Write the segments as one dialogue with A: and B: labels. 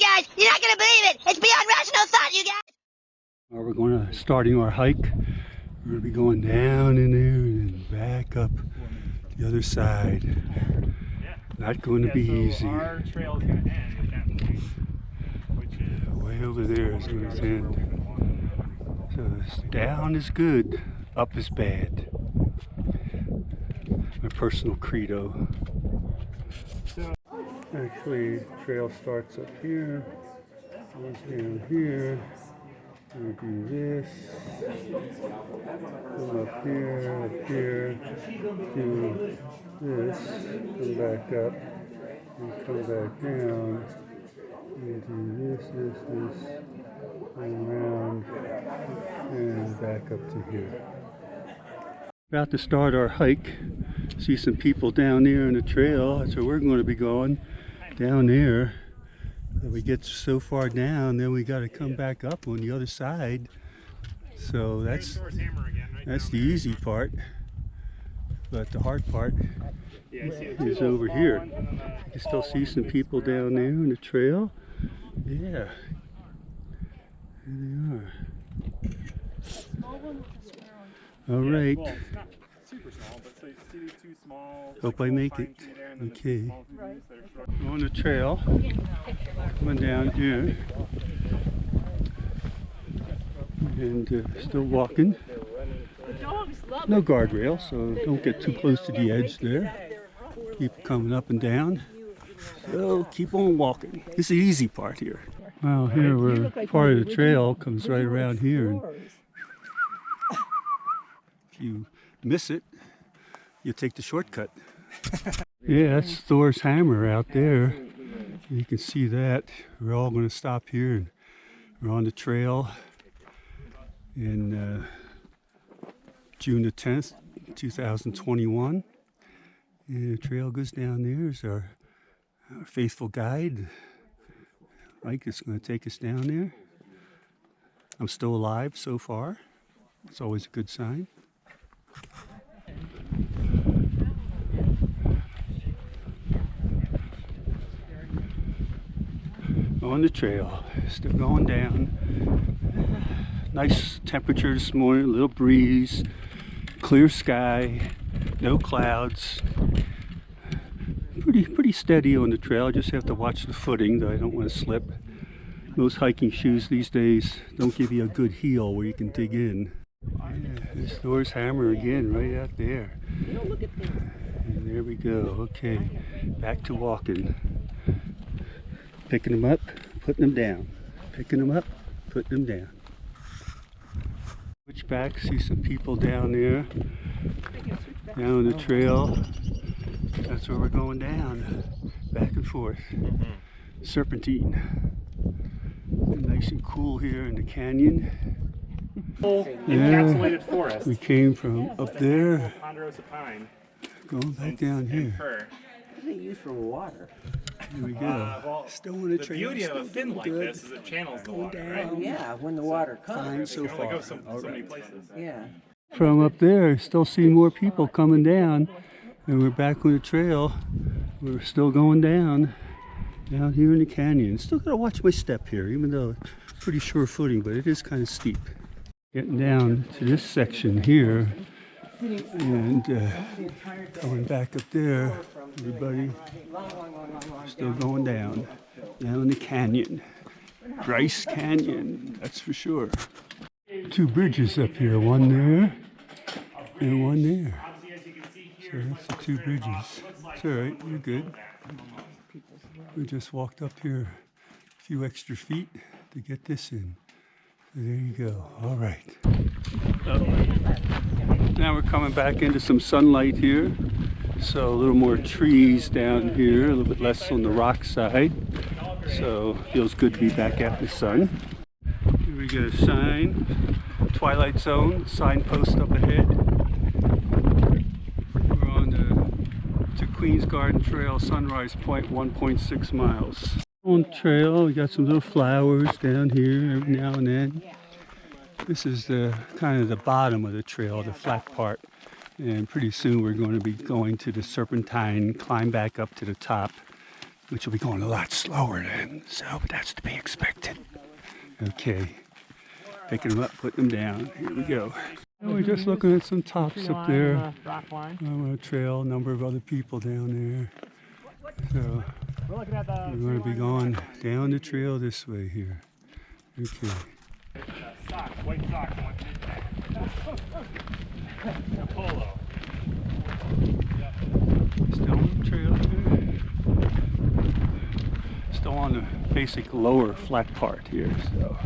A: guys. You're not gonna believe it. It's beyond rational thought, you guys.
B: Well, we're starting our hike. We're gonna be going down in there and then back up the other side. Not going to be easy.
C: Our trail is going to end at that point, which is
B: way over there is where it's end. So down is good, up is bad. My personal credo. Actually, the trail starts up here, goes down here. We'll do this, come up here, do this, come back up, and come back down, and do this, and around, and back up to here. About to start our hike. See some people down there on the trail. That's where we're going to be going, down there. If we get so far down, then we got to come back up on the other side. So that's the easy part, but the hard part is over here. You can still see some people down there on the trail. Yeah, there they are. All right. Hope I make it. Okay. On the trail, coming down here, and still walking. No guardrail, so don't get too close to the edge there. Keep coming up and down. So keep on walking. This is the easy part here. Well, here where part of the trail comes right around here, and if you miss it, you take the shortcut. Yeah, that's Thor's hammer out there. You can see that. We're all going to stop here, and we're on the trail in June the 10th, 2021. And the trail goes down there. There's our faithful guide. Mike is going to take us down there. I'm still alive so far. It's always a good sign. On the trail, still going down. Nice temperature this morning, a little breeze, clear sky, no clouds. Pretty steady on the trail. I just have to watch the footing, though I don't want to slip. Most hiking shoes these days don't give you a good heel where you can dig in. Yeah, there's Thor's hammer again, right out there. And there we go. Okay, back to walking. Picking them up, putting them down. Picking them up, putting them down. Switch back, see some people down there. Down on the trail. That's where we're going down. Back and forth. Serpentine. Nice and cool here in the canyon.
C: encapsulated forest.
B: We came from up there.
C: Ponderosa pine.
B: Going back down here.
C: Fir.
D: What do they use for water?
B: Here we go.
C: Well,
B: still on the
C: the
B: trail.
C: beauty of a fin like this is it channels the water, right?
D: Yeah, when the water
B: Fine
D: comes.
B: so
C: You can only
B: far.
C: go so many places.
D: Yeah.
B: From up there, still see more people coming down, and we're back on the trail. We're still going down here in the canyon. Still gotta watch my step here, even though it's pretty sure footing, but it is kind of steep. Getting down to this section here, and going back up there, everybody still going down the canyon. Bryce Canyon, that's for sure. Two bridges up here, one there and one there. So that's the two bridges. It's all right, you're good. We just walked up here a few extra feet to get this in. So there you go. All right. Now we're coming back into some sunlight here. So a little more trees down here, a little bit less on the rock side. So feels good to be back out in the sun. Here we get a sign, Twilight Zone, signpost up ahead. We're on to Queen's Garden Trail, Sunrise Point, 1.6 miles. On trail, we got some little flowers down here every now and then. This is the kind of the bottom of the trail, the flat part. And pretty soon we're going to be going to the Serpentine, climb back up to the top. which will be going a lot slower then, so but that's to be expected. Okay, picking them up, putting them down. Here we go. And we're just looking at some tops up there. On a trail, a number of other people down there. So we're going to be going down the trail this way here. Okay.
C: Socks, white socks. A polo.
B: Still on the trail here. Still on the basic lower flat part here. So.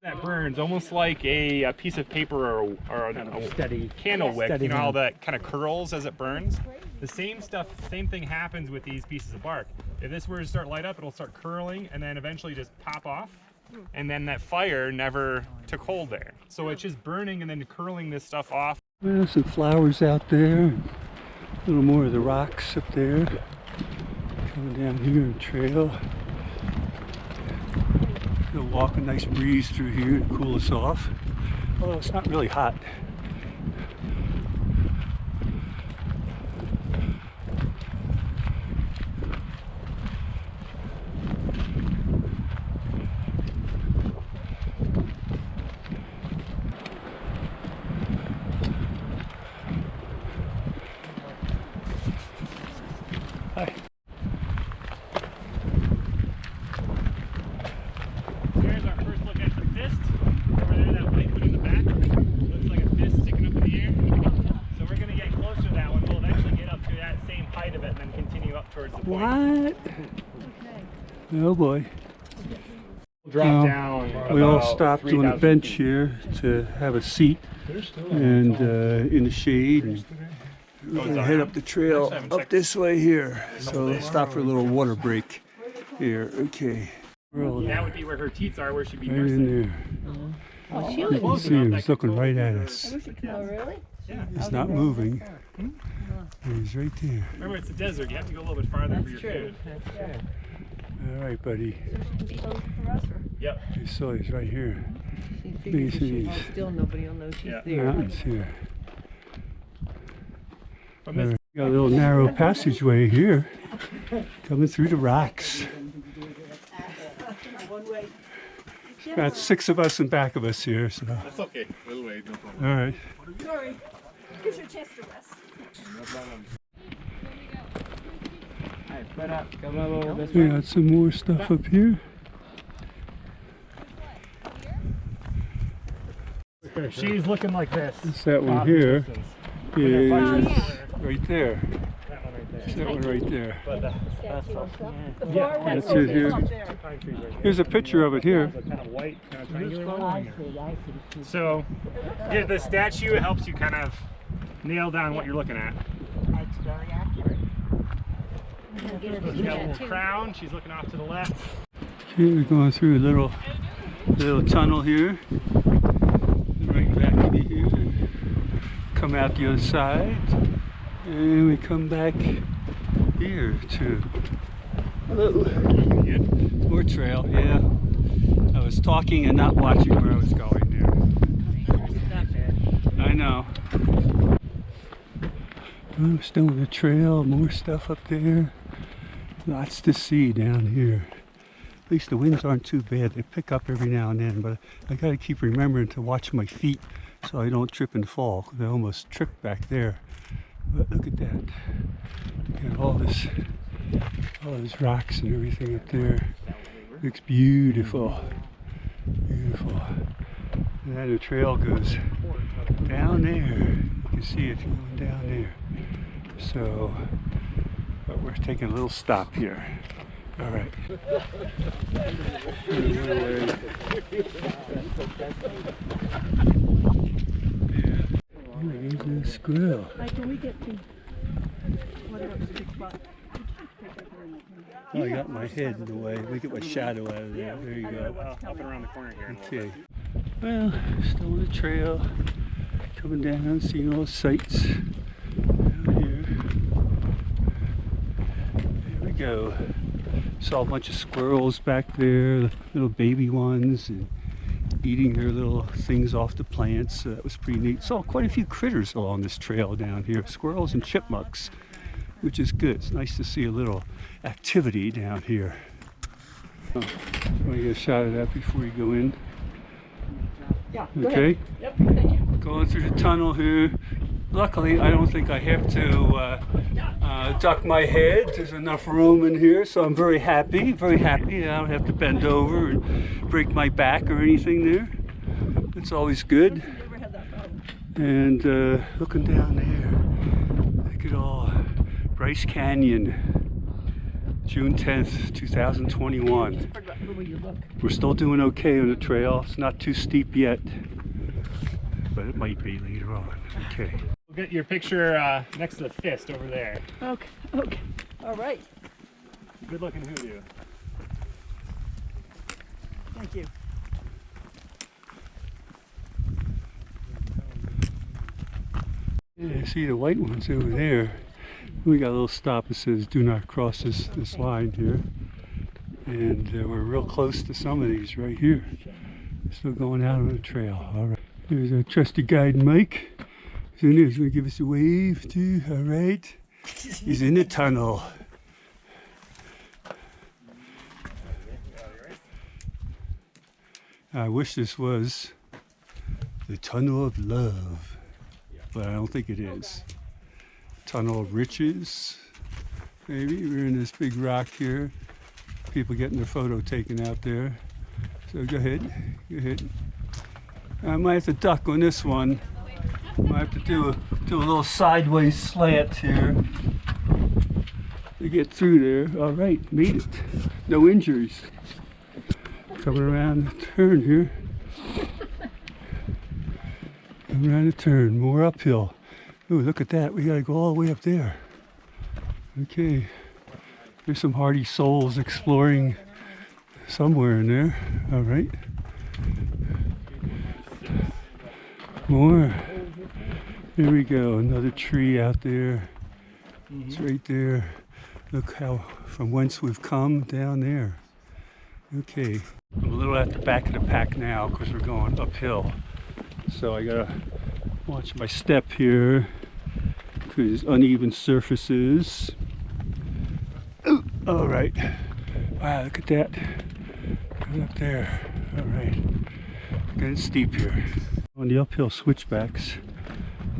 C: That burns almost like a piece of paper or a
D: Steady
C: candle wick.
D: steady
C: You know how
D: hand.
C: that kind of curls as it burns? The same thing happens with these pieces of bark. If this were to start light up, it'll start curling and then eventually just pop off. And then that fire never took hold there. So it's just burning and then curling this stuff off.
B: Well, some flowers out there. A little more of the rocks up there. Coming down here on the trail. We'll walk a nice breeze through here to cool us off. Although it's not really hot. Hi.
C: Here's our first look at the fist. Over there, that white one in the back. Looks like a fist sticking up in the air. So we're going to get closer to that one. We'll eventually get up to that same height of it and then continue up towards the point.
B: What? Oh boy.
C: We'll drop down.
B: We all
C: about
B: stopped on a
C: 3,000
B: bench
C: feet.
B: here to have a seat and in the shade. And we're gonna head up the trail up this way here. So let's stop for a little water break here. Okay.
C: That would be where her teats are, where she'd be
B: Right
C: nursing.
B: in there.
A: Oh, she
B: You
A: was.
B: can see him. He's looking right at us.
A: Oh, really?
C: Yeah.
B: He's not moving. He's right there.
C: Remember, it's a desert. You have to go a little bit farther for your food.
B: All right, buddy.
C: Yep.
B: You saw he's right here.
A: She figures if she
B: These.
A: holds still, nobody will know she's
C: Yeah.
A: there.
B: Mountains here.
C: From this,
B: Got a little narrow passageway here, coming through the rocks. Got 6 of us in back of us here, so.
C: that's okay. We'll wait. No problem.
B: All right.
E: Sorry. Gives your chest a rest.
B: We got some more stuff up here.
C: She's looking like this.
B: It's that one here. Is
C: Oh,
B: right there.
C: That one right there.
B: It's that one right there.
C: But
E: Yeah,
B: That's it here.
C: pine trees right
B: Here's a picture of it here.
C: there. Kind of white, kind of triangular one. So, yeah, the statue helps you kind of nail down what you're looking at.
A: That's very accurate.
C: She's got a little crown. She's looking off to the left.
B: Okay, we're going through a little tunnel here. Right back into here. Come out the other side. And we come back here to more trail. Yeah. I was talking and not watching where I was going there. I know. Oh, still on the trail, more stuff up there. Lots to see down here. At least the winds aren't too bad. They pick up every now and then, but I gotta keep remembering to watch my feet so I don't trip and fall. I almost tripped back there. But look at that. Got all those rocks and everything up there. Looks beautiful. Beautiful. And then the trail goes down there. You can see it going down there. So, but we're taking a little stop here. All right. Here's a squirrel.
E: Can we get to whatever the big spot?
B: Oh, I got my head in the way. We get my shadow out of there. There you go.
C: Well, up and around the corner here.
B: Okay. Well, still on the trail. Coming down, seeing all the sights down here. There we go. Saw a bunch of squirrels back there, the little baby ones, and eating their little things off the plants. So that was pretty neat. Saw quite a few critters along this trail down here. Squirrels and chipmunks. which is good. It's nice to see a little activity down here. Oh, want to get a shot of that before you go in?
E: Yeah, go
B: Okay.
E: ahead. Yep, thank you.
B: Going through the tunnel here. Luckily, I don't think I have to duck my head. There's enough room in here, so I'm very happy. Very happy. I don't have to bend over and break my back or anything there. It's always good.
E: You ever had that problem?
B: And looking down there, look at all Bryce Canyon, June 10th, 2021.
E: The way you look.
B: We're still doing okay on the trail. It's not too steep yet, but it might be later on. Okay.
C: We'll get your picture next to the fist over there.
E: Okay, okay. All right.
C: Good looking hoodoo.
E: Thank you.
B: Yeah, see the white ones over there. We got a little stop that says do not cross this line here. And we're real close to some of these right here. Still going out on the trail. All right. There's our trusty guide Mike. He's in there. He's going to give us a wave too. All right. He's in the tunnel. I wish this was the tunnel of love, but I don't think it is. Tunnel of riches, maybe. We're in this big rock here. People getting their photo taken out there. So go ahead, go ahead. I might have to duck on this one. Might have to do a little sideways slant here to get through there. All right, made it. No injuries. Coming around the turn here. Coming around the turn, more uphill. Ooh, look at that. We gotta go all the way up there. Okay. There's some hardy souls exploring somewhere in there. All right. More. Here we go. Another tree out there. It's right there. Look how, from whence we've come down there. Okay. I'm a little at the back of the pack now because we're going uphill. So I gotta watch my step here because uneven surfaces. Ooh, all right. Wow, look at that. Right up there. All right. Getting steep here. On the uphill switchbacks,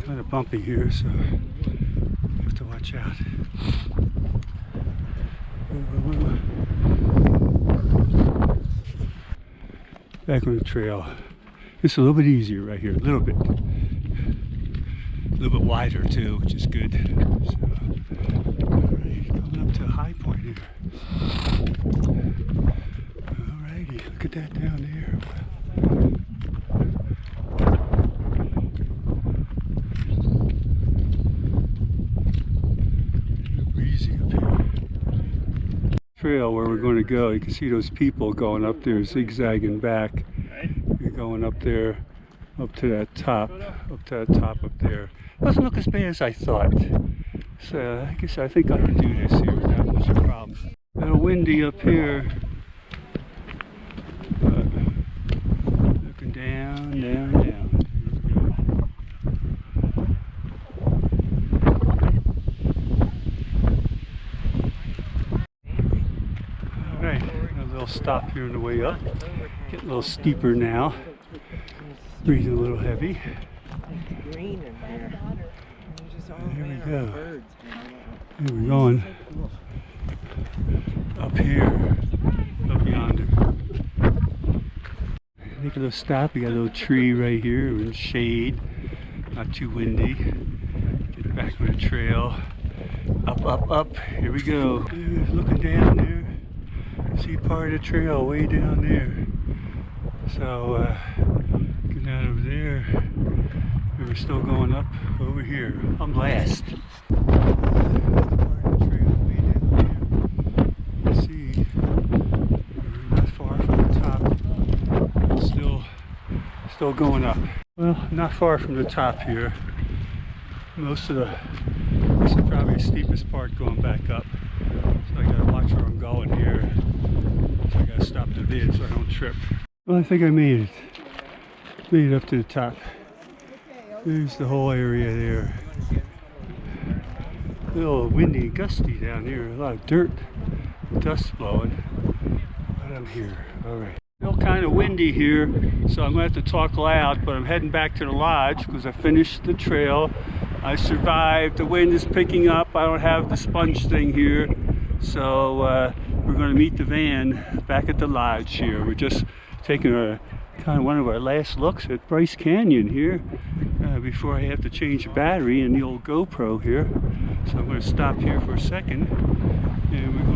B: kind of bumpy here, so you have to watch out. Back on the trail. It's a little bit easier right here, a little bit wider too, which is good. So, all right, coming up to a high point here. All righty, look at that down there. Breezy up here. Trail where we're going to go. You can see those people going up there, zigzagging back. You're going up there, up to that top up there. Doesn't look as bad as I thought. So I think I can do this here without much of a problem. A little windy up here. But looking down, down, down. All right, a little stop here on the way up. Getting a little steeper now. Breathing a little heavy.
A: Green in there.
B: Here we go. Here we're going up here, up yonder. Take a little stop. We got a little tree right here. We're in shade, not too windy. Get back on the trail. Up, up, up. Here we go. Looking down there. See part of the trail way down there. So, get down over there. We're still going up over here. I'm last. See, we're not far from the top. It's still going up. Well, not far from the top here. This is probably the steepest part going back up. So I gotta watch where I'm going here. So I gotta stop the vid so I don't trip. Well, I think I made it. Made it up to the top. There's the whole area there. A little windy and gusty down here. A lot of dirt, dust blowing. But I'm here. All right. Still kind of windy here, so I'm going to have to talk loud, but I'm heading back to the lodge because I finished the trail. I survived. The wind is picking up. I don't have the sponge thing here, so we're going to meet the van back at the lodge here. We're just taking kind of one of our last looks at Bryce Canyon here before I have to change the battery in the old GoPro here. So I'm going to stop here for a second, and we're going